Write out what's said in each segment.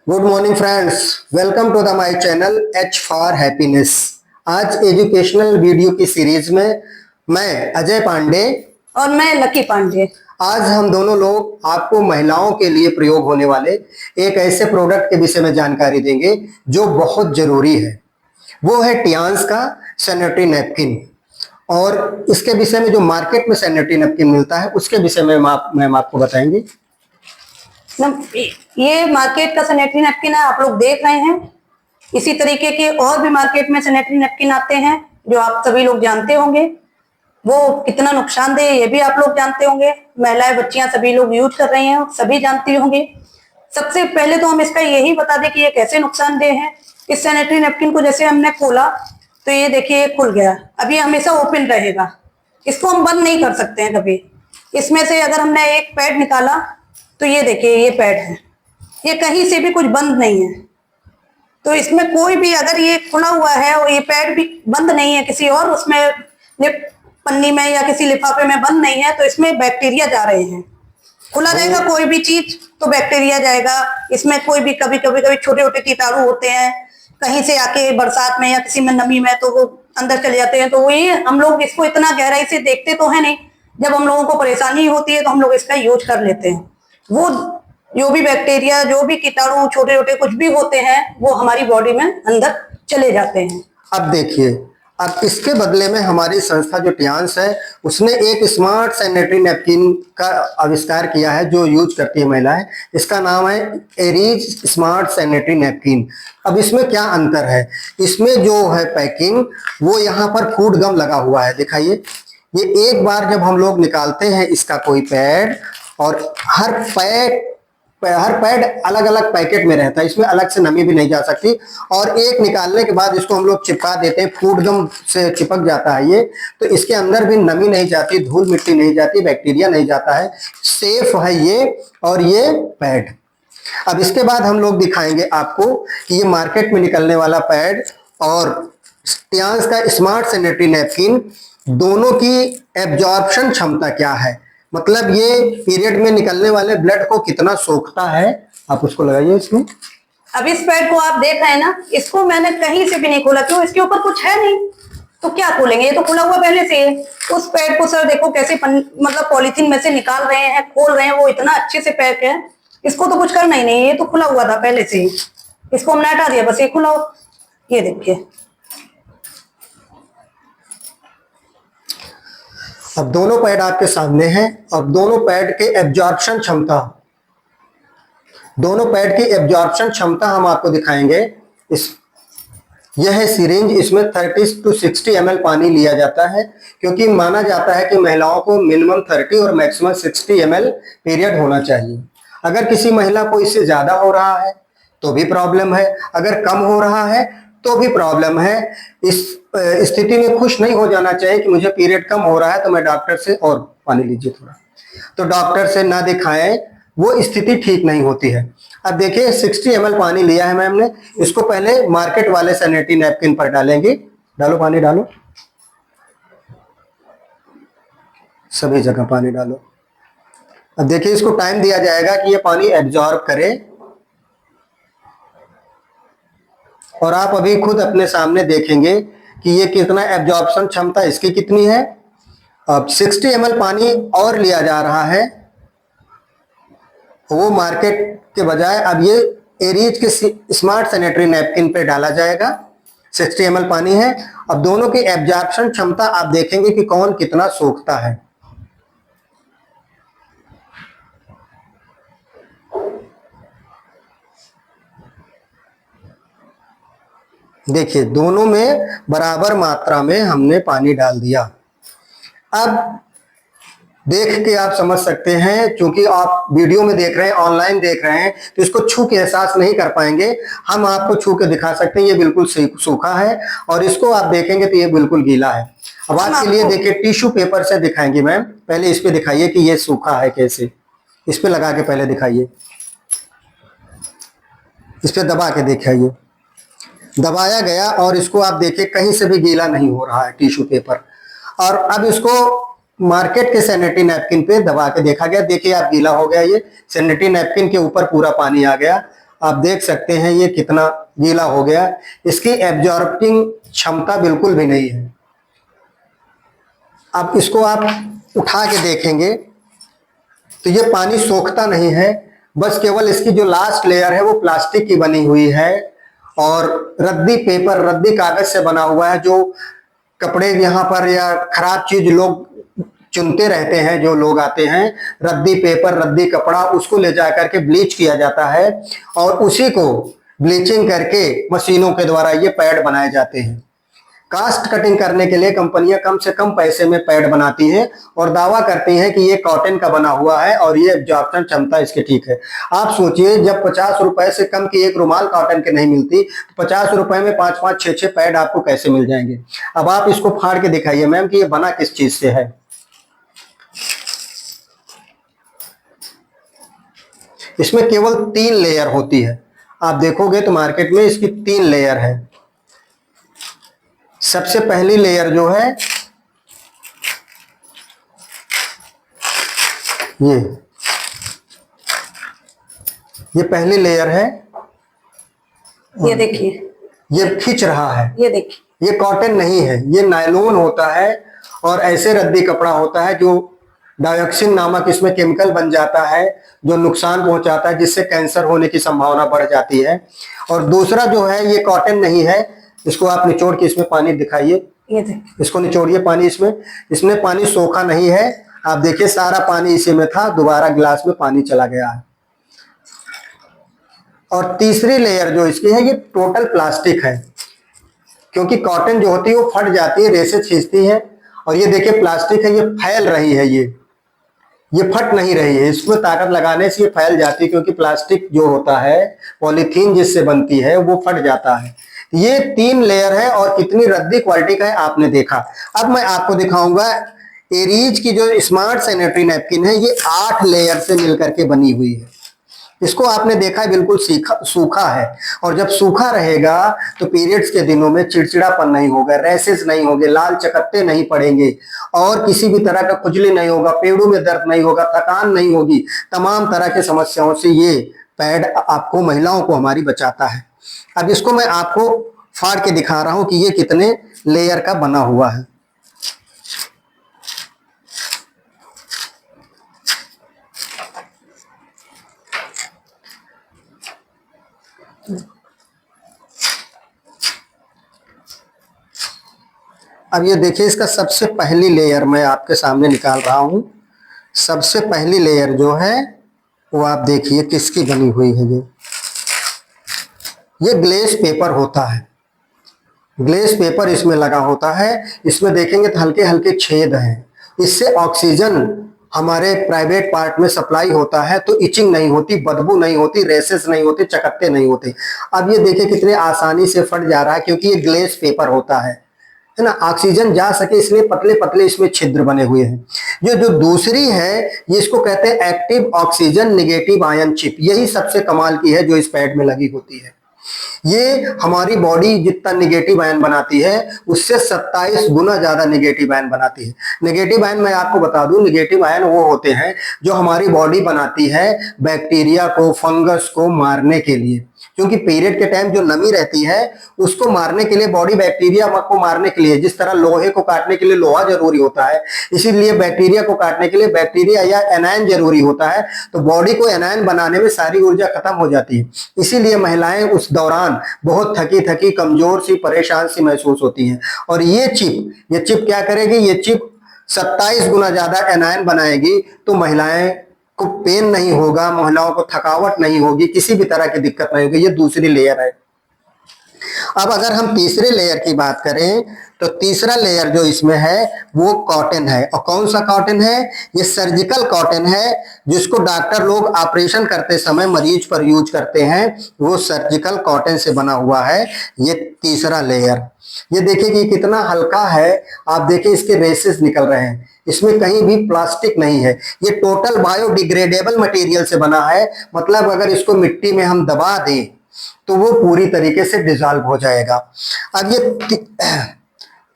Good morning friends, welcome to the my channel H for happiness. आज educational video की series में मैं अजय पांडे और मैं लकी पांडे। आज हम दोनों लोग आपको महिलाओं के लिए प्रयोग होने वाले एक ऐसे प्रोडक्ट के विषय में जानकारी देंगे जो बहुत जरूरी है। वो है टियान्स का सैनिटरी नैपकिन। और इसके विषय में जो मार्केट में सैनिटरी नैपकिन मिलता है उसके विषय में मैम आपको बताएंगे। ये मार्केट का सैनिटरी नैपकिन है, आप लोग देख रहे हैं। इसी तरीके के और भी मार्केट में सैनिटरी नैपकिन आते हैं जो आप सभी लोग जानते होंगे। वो कितना नुकसानदेह ये भी आप लोग जानते होंगे। महिलाएं, बच्चियां सभी लोग यूज कर रहे हैं, सभी जानती होंगे। सबसे पहले तो हम इसका यही बता दें कि ये कैसे नुकसानदेह है। इस सैनिटरी नैपकिन को जैसे हमने खोला तो ये देखिए खुल गया। अब ये हमेशा ओपन रहेगा, इसको हम बंद नहीं कर सकते हैं कभी। इसमें से अगर हमने एक पैड निकाला तो ये देखिए ये पैड है, ये कहीं से भी कुछ बंद नहीं है। तो इसमें कोई भी अगर ये खुला हुआ है और ये पैड भी बंद नहीं है, किसी और उसमें पन्नी में या किसी लिफाफे में बंद नहीं है, तो इसमें बैक्टीरिया जा रहे हैं। खुला रहेगा कोई भी चीज तो बैक्टीरिया जाएगा। इसमें कोई भी कभी छोटे छोटे कीटाणु होते हैं, कहीं से आके बरसात में या किसी में नमी में तो वो अंदर चले जाते हैं। तो वही हम लोग इसको इतना गहराई से देखते तो है नहीं। जब हम लोगों को परेशानी होती है तो हम लोग इसका यूज कर लेते हैं। वो जो भी बैक्टीरिया, जो भी कीटाणु छोटे छोटे कुछ भी होते हैं, वो हमारी बॉडी में अंदर चले जाते हैं। अब देखिए, अब इसके बदले में हमारी संस्था जो टियान्स है उसने एक स्मार्ट सैनिटरी नैपकिन का आविष्कार किया है जो यूज करती है महिलाएं। इसका नाम है एरीज स्मार्ट सैनिटरी नैपकिन। अब इसमें क्या अंतर है? इसमें जो है पैकिंग, वो यहाँ पर फूड गम लगा हुआ है, दिखाइए। ये एक बार जब हम लोग निकालते हैं इसका कोई पैड, और हर पैड अलग अलग पैकेट में रहता है, इसमें अलग से नमी भी नहीं जा सकती। और एक निकालने के बाद इसको हम लोग चिपका देते हैं, फूड गम से चिपक जाता है ये, तो इसके अंदर भी नमी नहीं जाती, धूल मिट्टी नहीं जाती, बैक्टीरिया नहीं जाता है, सेफ है ये। और ये पैड, अब इसके बाद हम लोग दिखाएंगे आपको कि ये मार्केट में निकलने वाला पैड और टियान्स का स्मार्ट सैनिटरी नैपकिन दोनों की एब्जॉर्प्शन क्षमता क्या है। मतलब ये पीरियड में निकलने वाले ब्लड को कितना सोखता है। आप उसको लगाइए इसमें। अब इस पैड को आप देख रहे हैं ना, इसको मैंने कहीं से भी नहीं खोला। क्यों? इसके ऊपर कुछ है नहीं, तो क्या खोलेंगे? ये तो खुला हुआ पहले से है। उस पैड को सर देखो कैसे मतलब पॉलिथीन में से निकाल रहे हैं, खोल रहे हैं, वो इतना अच्छे से पैक है। इसको तो कुछ करना ही नहीं, ये तो खुला हुआ था पहले से ही। इसको हमने हटा दिया, बस ये खुला हो। ये देखिए, अब दोनों पैड आपके सामने हैं। अब दोनों पैड के एब्जॉर्प्शन क्षमता, दोनों पैड की एब्जॉर्प्शन क्षमता हम आपको दिखाएंगे। यह है सिरिंज, इसमें 30 to 60 ml पानी लिया जाता है, क्योंकि माना जाता है कि महिलाओं को मिनिमम 30 और मैक्सिमम 60 ml पीरियड होना चाहिए। अगर किसी महिला को इससे ज्यादा हो रहा है तो भी प्रॉब्लम है, अगर कम हो रहा है तो भी प्रॉब्लम है। इस स्थिति में खुश नहीं हो जाना चाहिए कि मुझे पीरियड कम हो रहा है तो मैं डॉक्टर से और पानी लीजिए थोड़ा, तो डॉक्टर से ना दिखाएं, वो स्थिति ठीक नहीं होती है। अब देखिए 60 ml पानी लिया है मैम ने, इसको पहले मार्केट वाले सैनिटरी नैपकिन पर डालेंगे। डालो पानी डालो, सभी जगह पानी डालो। अब देखिए इसको टाइम दिया जाएगा कि ये पानी एब्जॉर्ब करे, और आप अभी खुद अपने सामने देखेंगे कि ये कितना एब्जॉर्प्शन क्षमता इसकी कितनी है। अब 60 ml पानी और लिया जा रहा है, वो मार्केट के बजाय अब ये एरीज के स्मार्ट सैनिटरी नैपकिन पे डाला जाएगा। 60 ml पानी है। अब दोनों की एब्जॉर्प्शन क्षमता आप देखेंगे कि कौन कितना सोखता है। देखिए दोनों में बराबर मात्रा में हमने पानी डाल दिया। अब देख के आप समझ सकते हैं, क्योंकि आप वीडियो में देख रहे हैं, ऑनलाइन देख रहे हैं, तो इसको छू के एहसास नहीं कर पाएंगे। हम आपको छू के दिखा सकते हैं, ये बिल्कुल सूखा है, और इसको आप देखेंगे तो ये बिल्कुल गीला है। अब आज के लिए देखिए टिश्यू पेपर से दिखाएंगे मैम। पहले इस पे दिखाइए कि ये सूखा है कैसे, इस पे लगा के पहले दिखाइए, इस पे दबा के दिखाइए। दबाया गया और इसको आप देखिए कहीं से भी गीला नहीं हो रहा है टिश्यू पेपर। और अब इसको मार्केट के सैनिटरी नैपकिन पे दबा के देखा गया, देखिए आप गीला हो गया। ये सैनिटरी नैपकिन के ऊपर पूरा पानी आ गया। आप देख सकते हैं ये कितना गीला हो गया, इसकी एब्जॉर्बिंग क्षमता बिल्कुल भी नहीं है। अब इसको आप उठा के देखेंगे तो ये पानी सोखता नहीं है, बस केवल इसकी जो लास्ट लेयर है वो प्लास्टिक की बनी हुई है और रद्दी पेपर, रद्दी कागज से बना हुआ है। जो कपड़े यहाँ पर या खराब चीज लोग चुनते रहते हैं, जो लोग आते हैं, रद्दी पेपर, रद्दी कपड़ा, उसको ले जा करके ब्लीच किया जाता है और उसी को ब्लीचिंग करके मशीनों के द्वारा ये पैड बनाए जाते हैं। कास्ट कटिंग करने के लिए कंपनियां कम से कम पैसे में पैड बनाती हैं और दावा करती हैं कि ये कॉटन का बना हुआ है और ये एब्जॉर्प्शन क्षमता इसकी ठीक है। आप सोचिए, जब 50 रुपए से कम की एक रुमाल कॉटन के नहीं मिलती तो 50 रुपए में 5-5, 6-6 पैड आपको कैसे मिल जाएंगे। अब आप इसको फाड़ के दिखाइए मैम कि ये बना किस चीज से है। इसमें केवल 3 लेयर होती है। आप देखोगे तो मार्केट में इसकी 3 लेयर है। सबसे पहली लेयर जो है ये पहली लेयर है। ये देखिए, ये खींच रहा है, ये देखिए, ये कॉटन नहीं है, ये नायलॉन होता है और ऐसे रद्दी कपड़ा होता है जो डायोक्सिन नामक इसमें केमिकल बन जाता है जो नुकसान पहुंचाता है, जिससे कैंसर होने की संभावना बढ़ जाती है। और दूसरा जो है ये कॉटन नहीं है। इसको आप निचोड़ के इसमें पानी दिखाइए, ये देखिए, इसको निचोड़िए पानी, इसमें पानी सोखा नहीं है। आप देखिए सारा पानी इसी में था, दोबारा गिलास में पानी चला गया है। और तीसरी लेयर जो इसकी है ये टोटल प्लास्टिक है, क्योंकि कॉटन जो होती है वो फट जाती है, रेशे खींचती है। और ये देखिए प्लास्टिक है, ये फैल रही है, ये फट नहीं रही है। इसमें ताकत लगाने से ये फैल जाती है, क्योंकि प्लास्टिक जो होता है, पॉलीथीन जिससे बनती है, वो फट जाता है। ये 3 लेयर है और कितनी रद्दी क्वालिटी का है आपने देखा। अब मैं आपको दिखाऊंगा एरीज की जो स्मार्ट सैनिटरी नैपकिन है, ये 8 लेयर से मिलकर के बनी हुई है। इसको आपने देखा है बिल्कुल सूखा है, और जब सूखा रहेगा तो पीरियड्स के दिनों में चिड़चिड़ापन नहीं होगा, रैसेस नहीं होंगे, लाल चकत्ते नहीं पड़ेंगे और किसी भी तरह का खुजली नहीं होगा, पेड़ों में दर्द नहीं होगा, थकान नहीं होगी। तमाम तरह की समस्याओं से ये पैड आपको, महिलाओं को हमारी बचाता है। अब इसको मैं आपको फाड़ के दिखा रहा हूं कि ये कितने लेयर का बना हुआ है। अब ये देखिए, इसका सबसे पहली लेयर मैं आपके सामने निकाल रहा हूं। सबसे पहली लेयर जो है वो आप देखिए किसकी बनी हुई है। ये ग्लेस पेपर होता है, ग्लेस पेपर इसमें लगा होता है। इसमें देखेंगे तो हल्के हल्के छेद हैं। इससे ऑक्सीजन हमारे प्राइवेट पार्ट में सप्लाई होता है, तो इचिंग नहीं होती, बदबू नहीं होती, रेसेस नहीं होते, चकत्ते नहीं होते। अब ये देखिए कितने आसानी से फट जा रहा है, क्योंकि ये ग्लेस पेपर होता है ना, ऑक्सीजन जा सके इसलिए पतले पतले इसमें छिद्र बने हुए हैं। ये जो दूसरी है, ये इसको कहते हैं active oxygen negative ion chip. यही सबसे कमाल की है जो इस पैड में लगी होती है। ये हमारी बॉडी जितना नेगेटिव आयन बनाती है उससे 27 गुना ज्यादा नेगेटिव आयन बनाती है। नेगेटिव आयन मैं आपको बता दूं, नेगेटिव आयन वो होते हैं जो हमारी बॉडी बनाती है बैक्टीरिया को, फंगस को मारने के लिए। क्योंकि पीरियड के टाइम जो नमी रहती है उसको मारने के लिए, बॉडी बैक्टीरिया को मारने के लिए, जिस तरह लोहे को काटने के लिए लोहा जरूरी होता है, इसीलिए बैक्टीरिया को काटने के लिए बैक्टीरिया या एनायन जरूरी होता है। तो बॉडी को एनायन बनाने में सारी ऊर्जा खत्म हो जाती है, इसीलिए महिलाएं उस दौरान बहुत थकी थकी, कमजोर सी, परेशान सी महसूस होती हैं। और ये चिप क्या करेगी, ये चिप 27 गुना ज्यादा एनायन बनाएगी, तो महिलाएं को पेन नहीं होगा, महिलाओं को थकावट नहीं होगी, किसी भी तरह की दिक्कत नहीं होगी। ये दूसरी लेयर है। अब अगर हम तीसरे लेयर की बात करें तो तीसरा लेयर जो इसमें है वो कॉटन है। और कौन सा कॉटन है, ये सर्जिकल कॉटन है, जिसको डॉक्टर लोग ऑपरेशन करते समय मरीज पर यूज करते हैं। वो सर्जिकल कॉटन से बना हुआ है ये तीसरा लेयर। ये देखिए कि कितना हल्का है, आप देखिए इसके रेसेस निकल रहे हैं, इसमें कहीं भी प्लास्टिक नहीं है। ये टोटल बायोडिग्रेडेबल मटेरियल से बना है, मतलब अगर इसको मिट्टी में हम दबा दें तो वो पूरी तरीके से डिसॉल्व हो जाएगा। अब ये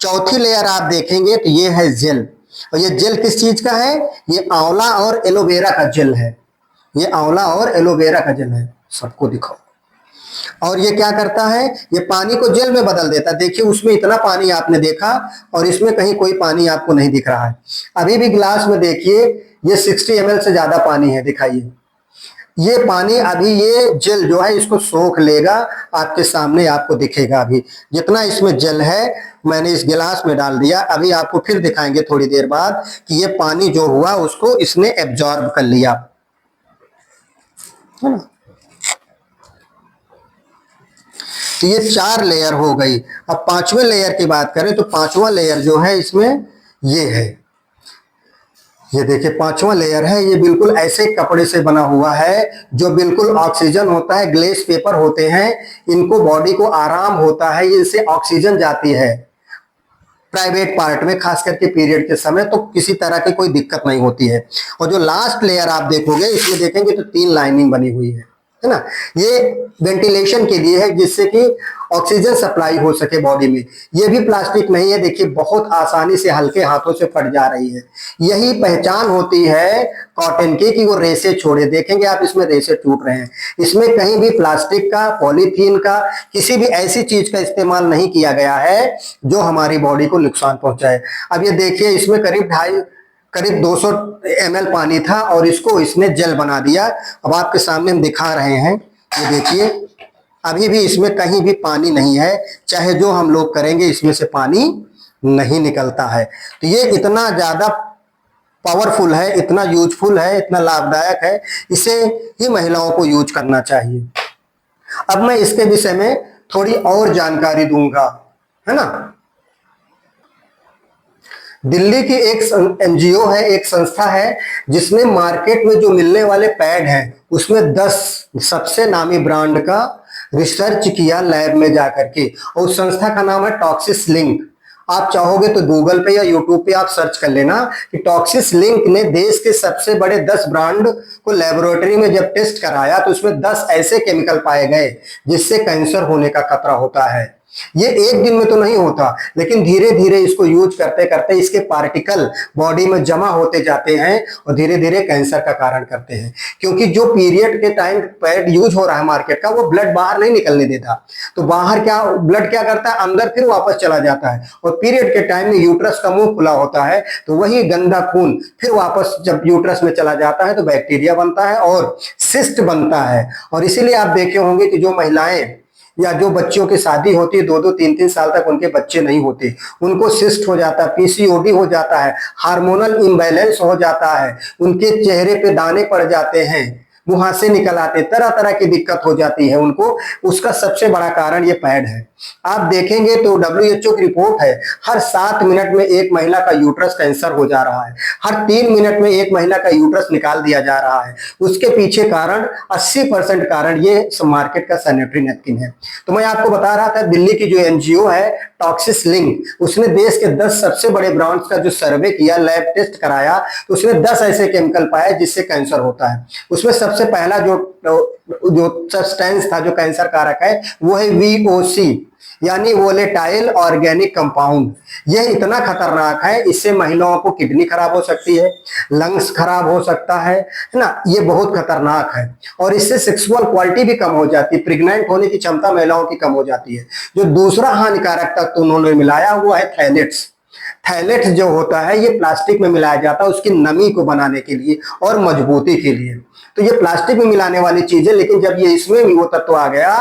चौथी लेयर आप देखेंगे तो ये है जेल। और ये जेल किस चीज का है, ये आंवला और एलोवेरा का जेल है। ये आंवला और एलोवेरा का जेल है। सबको दिखाओ, और ये क्या करता है, ये पानी को जेल में बदल देता है। देखिए उसमें इतना पानी आपने देखा और इसमें कहीं कोई पानी आपको नहीं दिख रहा है। अभी भी गिलास में देखिए ये 60 ml से ज्यादा पानी है, दिखाइए। ये पानी अभी ये जेल जो है इसको सोख लेगा, आपके सामने आपको दिखेगा। अभी जितना इसमें जेल है मैंने इस गिलास में डाल दिया, अभी आपको फिर दिखाएंगे थोड़ी देर बाद कि ये पानी जो हुआ उसको इसने एब्जॉर्ब कर लिया, है ना। तो ये 4 लेयर हो गई। अब 5वें लेयर की बात करें तो 5वां लेयर जो है इसमें ये है, ये देखिए 5वां लेयर है। ये बिल्कुल ऐसे कपड़े से बना हुआ है जो बिल्कुल ऑक्सीजन होता है, ग्लेस पेपर होते हैं, इनको बॉडी को आराम होता है, इससे ऑक्सीजन जाती है प्राइवेट पार्ट में, खास करके पीरियड के समय, तो किसी तरह की कोई दिक्कत नहीं होती है। और जो लास्ट लेयर आप देखोगे इसमें देखेंगे तो 3 लाइनिंग बनी हुई है ना। ये वेंटिलेशन के लिए है, जिससे कि ऑक्सीजन सप्लाई हो सके बॉडी में। ये भी प्लास्टिक नहीं है, देखिए बहुत आसानी से हल्के हाथों से फट जा रही है। यही पहचान होती है कॉटन की कि वो रेसे छोड़े। देखेंगे आप इसमें रेसे टूट रहे हैं, इसमें कहीं भी प्लास्टिक का, पॉलीथीन का, किसी भी ऐसी चीज का इस्तेमाल नहीं किया गया है जो हमारी बॉडी को नुकसान पहुंचाए। अब ये देखिए इसमें करीब 200 ml पानी था और इसको इसने जेल बना दिया। अब आपके सामने हम दिखा रहे हैं, ये देखिए अभी भी इसमें कहीं भी पानी नहीं है, चाहे जो हम लोग करेंगे इसमें से पानी नहीं निकलता है। तो ये इतना ज्यादा पावरफुल है, इतना यूजफुल है, इतना लाभदायक है, इसे ही महिलाओं को यूज करना चाहिए। अब मैं इसके विषय में थोड़ी और जानकारी दूंगा, है ना। दिल्ली की एक एनजीओ है, एक संस्था है, जिसने मार्केट में जो मिलने वाले पैड हैं उसमें 10 सबसे नामी ब्रांड का रिसर्च किया लैब में जाकर के, और उस संस्था का नाम है टॉक्सिस लिंक। आप चाहोगे तो गूगल पे या यूट्यूब पे आप सर्च कर लेना कि टॉक्सिस लिंक ने देश के सबसे बड़े 10 ब्रांड को लेबोरेटरी में जब टेस्ट कराया तो उसमें 10 ऐसे केमिकल पाए गए जिससे कैंसर होने का खतरा होता है। ये एक दिन में तो नहीं होता, लेकिन धीरे धीरे इसको यूज करते करते इसके पार्टिकल बॉडी में जमा होते जाते हैं और धीरे धीरे कैंसर का कारण करते हैं। क्योंकि जो पीरियड के टाइम पैड यूज हो रहा है मार्केट का, वो ब्लड बाहर नहीं निकलने देता, तो बाहर क्या ब्लड क्या करता है, अंदर फिर वापस चला जाता है। और पीरियड के टाइम में यूट्रस का मुंह खुला होता है, तो वही गंदा खून फिर वापस जब यूट्रस में चला जाता है तो बैक्टीरिया बनता है और सिस्ट बनता है। और इसीलिए आप देखे होंगे कि जो महिलाएं या जो बच्चियों की शादी होती है 2-2 3-3 साल तक उनके बच्चे नहीं होते, उनको सिस्ट हो जाता है, पीसीओडी हो जाता है, हार्मोनल इम्बैलेंस हो जाता है, उनके चेहरे पे दाने पड़ जाते हैं, मुहासे निकल आते, तरह तरह की दिक्कत हो जाती है उनको। उसका सबसे बड़ा कारण ये पैड है। आप देखेंगे तो WHO की रिपोर्ट है, हर 7 मिनट में एक महिला का यूट्रस कैंसर हो जा रहा है, हर 3 मिनट में एक महिला का यूट्रस निकाल दिया जा रहा है। उसके पीछे कारण 80% कारण ये मार्केट का सैनिटरी नैपकिन है। तो मैं आपको बता रहा था दिल्ली की जो एनजीओ है टॉक्सिस लिंक, उसने देश के 10 सबसे बड़े ब्रांड्स का जो सर्वे किया, लैब टेस्ट कराया, तो उसने 10 ऐसे केमिकल पाए जिससे कैंसर होता है। उसमें सबसे पहला जो सब्सटेंस था जो कैंसर कारक है वो है VOC, यानी वोलेटाइल ऑर्गेनिक कंपाउंड। यह इतना खतरनाक है, इससे महिलाओं को किडनी खराब हो सकती है, लंग्स खराब हो सकता है ना। ये बहुत खतरनाक है और इससे सेक्सुअल क्वालिटी भी कम हो जाती है, प्रेग्नेंट होने की क्षमता महिलाओं की कम हो जाती है। जो दूसरा हानिकारक तत्व उन्होंने मिलाया हुआ है थैलेट्स। थैलेट्स जो होता है ये प्लास्टिक में मिलाया जाता है उसकी नमी को बनाने के लिए और मजबूती के लिए। तो ये प्लास्टिक में मिलाने वाली चीज है, लेकिन जब ये इसमें भी वो तत्व आ गया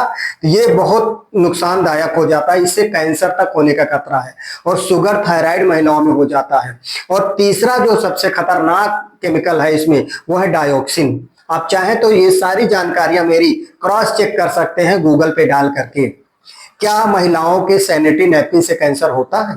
तो ये बहुत नुकसानदायक हो जाता है, इससे कैंसर तक होने का खतरा है और शुगर थायराइड महिलाओं में हो जाता है। और तीसरा जो सबसे खतरनाक केमिकल है इसमें वो है डायोक्सिन। आप चाहें तो ये सारी जानकारियां मेरी क्रॉस चेक कर सकते हैं गूगल पे डाल करके। क्या महिलाओं के सैनिटरी नैपकिन से कैंसर होता है?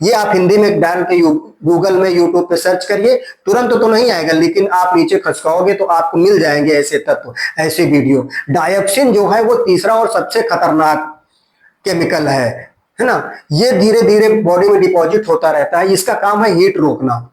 ये आप हिंदी में डाल के गूगल में यूट्यूब पे सर्च करिए, तुरंत तो नहीं आएगा, लेकिन आप नीचे खसकाओगे तो आपको मिल जाएंगे ऐसे तत्व, ऐसे वीडियो। डायोक्सिन जो है वो तीसरा और सबसे खतरनाक केमिकल है ना। ये धीरे धीरे बॉडी में डिपॉजिट होता रहता है, इसका काम है हीट रोकना।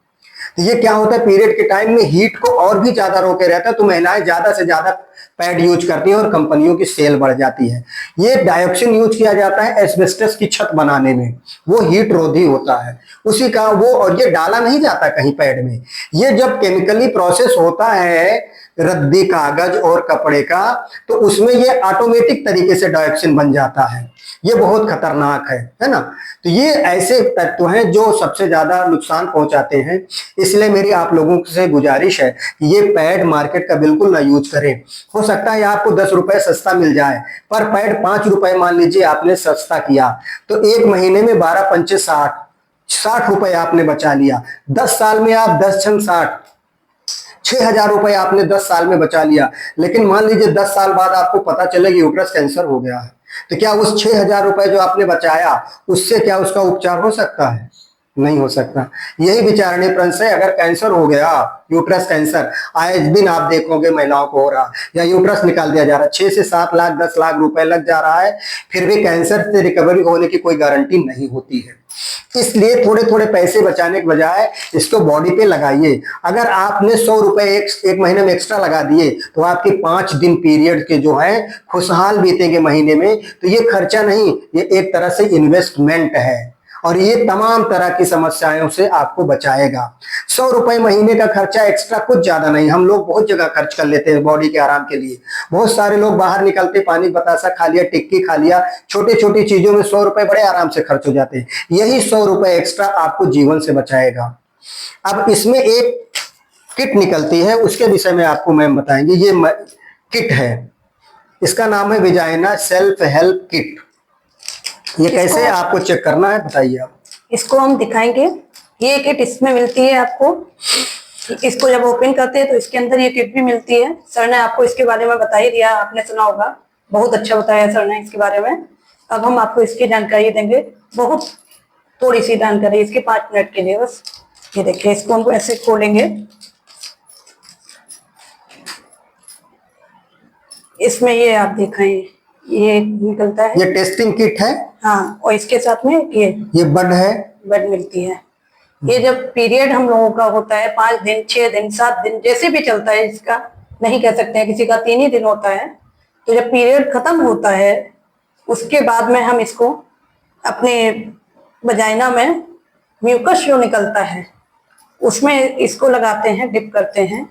ये क्या होता है, पीरियड के टाइम में हीट को और भी ज्यादा रोके रहता है, तो महिलाएं ज्यादा से ज्यादा पैड यूज करती है और कंपनियों की सेल बढ़ जाती है। ये डायोक्सिन यूज किया जाता है एस्बेस्टस की छत बनाने में, वो हीट रोधी होता है उसी का वो, और ये डाला नहीं जाता कहीं पैड में। ये जब केमिकली प्रोसेस होता है रद्दी कागज और कपड़े का, तो उसमें ये ऑटोमेटिक तरीके से डायोक्सिन बन जाता है। ये बहुत खतरनाक है ना। तो ये ऐसे तत्व हैं जो सबसे ज्यादा नुकसान पहुंचाते हैं। इसलिए मेरी आप लोगों से गुजारिश है कि ये पैड मार्केट का बिल्कुल ना यूज करें। हो सकता है आपको 10 रुपए सस्ता मिल जाए, पर पैड 5 रुपए मान लीजिए आपने सस्ता किया, तो एक महीने में 12 पंचे 60 रुपए आपने बचा लिया। 10 साल में आप 10 छंग 60, 6,000 रुपए आपने 10 साल में बचा लिया। लेकिन मान लीजिए 10 साल बाद आपको पता चले कि यूट्रस कैंसर हो गया है, तो क्या उस 6,000 रुपए जो आपने बचाया उससे क्या उसका उपचार हो सकता है? नहीं हो सकता। यही विचारणीय प्रश्न है। अगर कैंसर हो गया, यूट्रस कैंसर आए दिन आप देखोगे महिलाओं को हो रहा, या यूट्रस निकाल दिया जा रहा है, 6 से 7 लाख 10 लाख रुपए लग जा रहा है, फिर भी कैंसर से रिकवरी होने की कोई गारंटी नहीं होती है। इसलिए थोड़े थोड़े पैसे बचाने के बजाय इसको बॉडी पे लगाइए। अगर आपने 100 रुपए एक महीने में एक्स्ट्रा लगा दिए, तो आपके 5 दिन पीरियड के जो है खुशहाल बीतेंगे महीने में। तो ये खर्चा नहीं, ये एक तरह से इन्वेस्टमेंट है, और ये तमाम तरह की समस्याओं से आपको बचाएगा। 100 रुपए महीने का खर्चा एक्स्ट्रा कुछ ज्यादा नहीं। हम लोग बहुत जगह खर्च कर लेते हैं बॉडी के आराम के लिए। बहुत सारे लोग बाहर निकलते, पानी बतासा खा लिया, टिक्की खा लिया, छोटी छोटी चीजों में 100 रुपए बड़े आराम से खर्च हो जाते हैं। यही 100 रुपए एक्स्ट्रा आपको जीवन से बचाएगा। अब इसमें एक किट निकलती है, उसके विषय में आपको मैम बताएंगे। ये किट है, इसका नाम है विजाइना सेल्फ हेल्प किट। ये कैसे आपको चेक करना है बताइए आप। इसको हम दिखाएंगे। ये किट इसमें मिलती है आपको। इसको जब ओपन करते हैं तो इसके अंदर ये किट भी मिलती है। सर ने आपको इसके बारे में बता ही दिया, आपने सुना होगा, बहुत अच्छा बताया सर ने इसके बारे में। अब हम आपको इसकी जानकारी देंगे, बहुत थोड़ी सी जानकारी इसके, 5 मिनट के लिए बस। ये देखिए, इसको हम ऐसे खोलेंगे, इसमें ये आप देखें ये निकलता है। ये टेस्टिंग किट है। हाँ, और इसके साथ में ये बड है, बड मिलती है। ये जब पीरियड हम लोगों का होता है 5 दिन 6 दिन 7 दिन जैसे भी चलता है, इसका नहीं कह सकते हैं, किसी का 3 ही दिन होता है। तो जब पीरियड खत्म होता है उसके बाद में हम इसको अपने वजाइना में म्यूकस जो निकलता है उसमें इसको लगाते हैं, डिप करते हैं,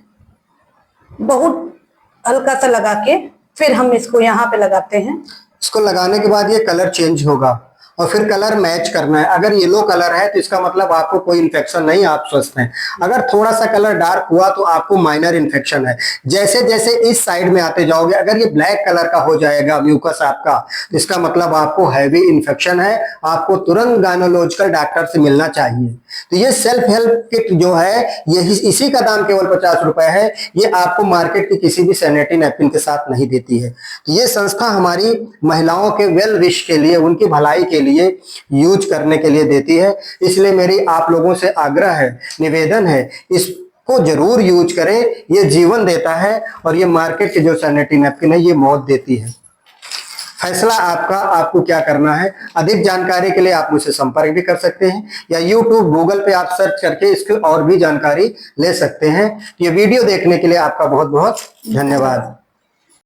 बहुत हल्का सा लगा के फिर हम इसको यहाँ पे लगाते हैं। इसको लगाने के बाद ये कलर चेंज होगा, और फिर कलर मैच करना है। अगर येलो कलर है तो इसका मतलब आपको कोई इन्फेक्शन नहीं, आप स्वस्थ हैं। अगर थोड़ा सा कलर डार्क हुआ तो आपको माइनर इन्फेक्शन है। जैसे जैसे इस साइड में आते जाओगे, अगर ये ब्लैक कलर का हो जाएगा म्यूकस आपका, तो इसका मतलब आपको हैवी इन्फेक्शन है, आपको तुरंत गायनोलॉजिकल डॉक्टर से मिलना चाहिए। तो ये सेल्फ हेल्प किट जो है, ये इसी का दाम केवल 50 रुपए है। ये आपको मार्केट की किसी भी सैनिटरी नैपकिन के साथ नहीं देती है। तो ये संस्था हमारी महिलाओं के वेल विश के लिए, उनकी भलाई के लिए यूज करने के लिए देती है। इसलिए मेरी आप लोगों से आग्रह है, निवेदन है, इसको जरूर यूज करें। ये जीवन देता है, और ये मार्केट की जो सैनिटरी नैपकिन है ये मौत देती है। फैसला आपका, आपको क्या करना है। अधिक जानकारी के लिए आप मुझसे संपर्क भी कर सकते हैं, या YouTube गूगल पे आप सर्च करके इसकी और भी जानकारी ले सकते हैं। ये वीडियो देखने के लिए आपका बहुत बहुत धन्यवाद।